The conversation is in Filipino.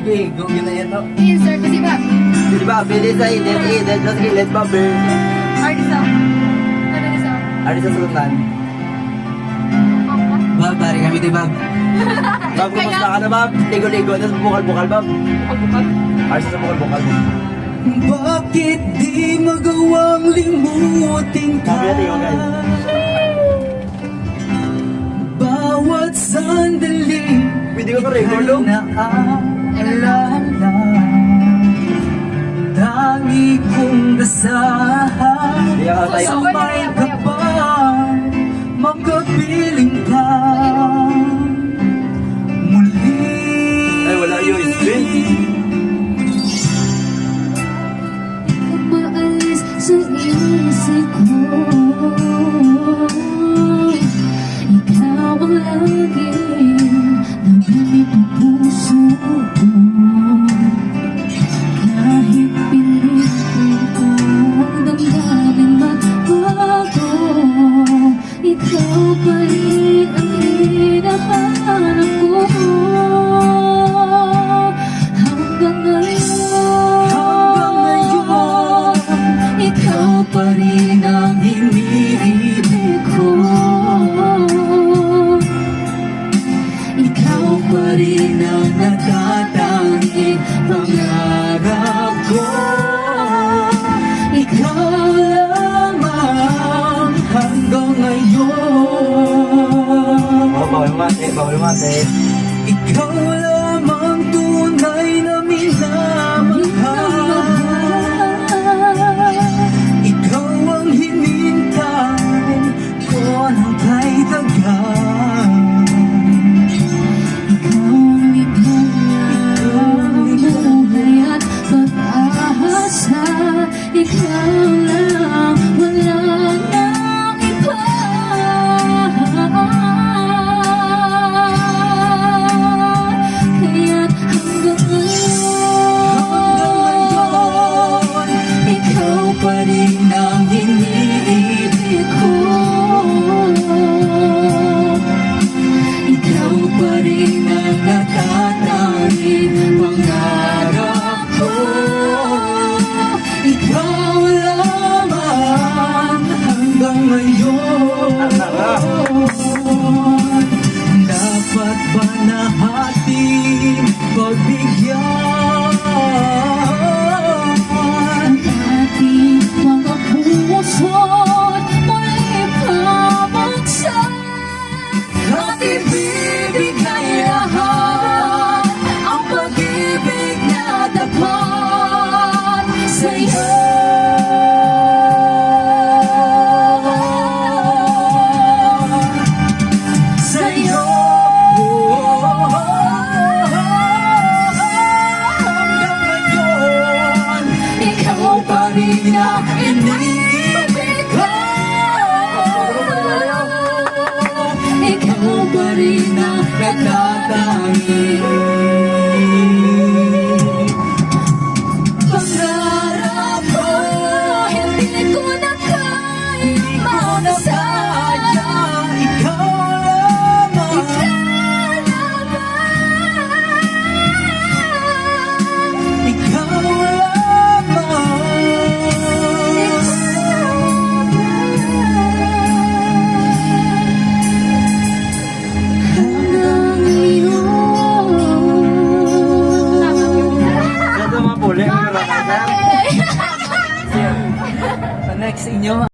Lagi, gawin na yan, no? I-insert ko si Bob. Di ba, bilis sa init, just kilit pa, bird. Artist ako. Ano ni Sam? Ari sa sultan. Bob, pare kami di Bob. Bob, kumusta ka na, Bob? Ligo-ligo, tapos bukal-bukal, Bob. Bukal-bukal. Ari sa bukal-bukal. Bakit di magawang limutin ka? Sabi natin yung guys. Bawat sandali Pwede ko record, no? naaalala. Tangi kong dasahan. Hindi ka tayo. Sumay ka pa, magkapiling ka muli. Ay, wala yung spin. Umaalis sa isip ko. Ikaw ang laging nabibig ng puso ko. Kahit pinitin ko ang damdamin magbago, ikaw pa rin ang hinahanap ko. Hanggang ngayon, ikaw pa rin ang iniibig ko. Ikaw pa rin ang natatanging pangarap ko. Ikaw lamang Hanggang ngayon, Bawal mate, bawal mate. ikaw lamang tunay na minamahal. Ikaw ang hinintay ko ng kay tagal. Ikaw ang ligayang buhay at pag-asa. Ikaw lang, wala nang iba. Kaya't hanggang ngayon, ikaw pa rin ang iniibig ko. Ikaw pa rin ang natatanging pangarap ko. Ikaw lamang Hanggang ngayon, dapat ba na ating pagbigyan ang ating mga puso't muli pabagsak at ibibigay lahat ang pag-ibig na dapat sa'yo. Sa'yo. hanggang ngayon. Ikaw pa rin ang iniibig ko. Ikaw pa rin ang nagtatanging pangarap ko. Hindi ko na kayang masadya. Ikaw lamang, ikaw Sa mga puli, ang next inyo.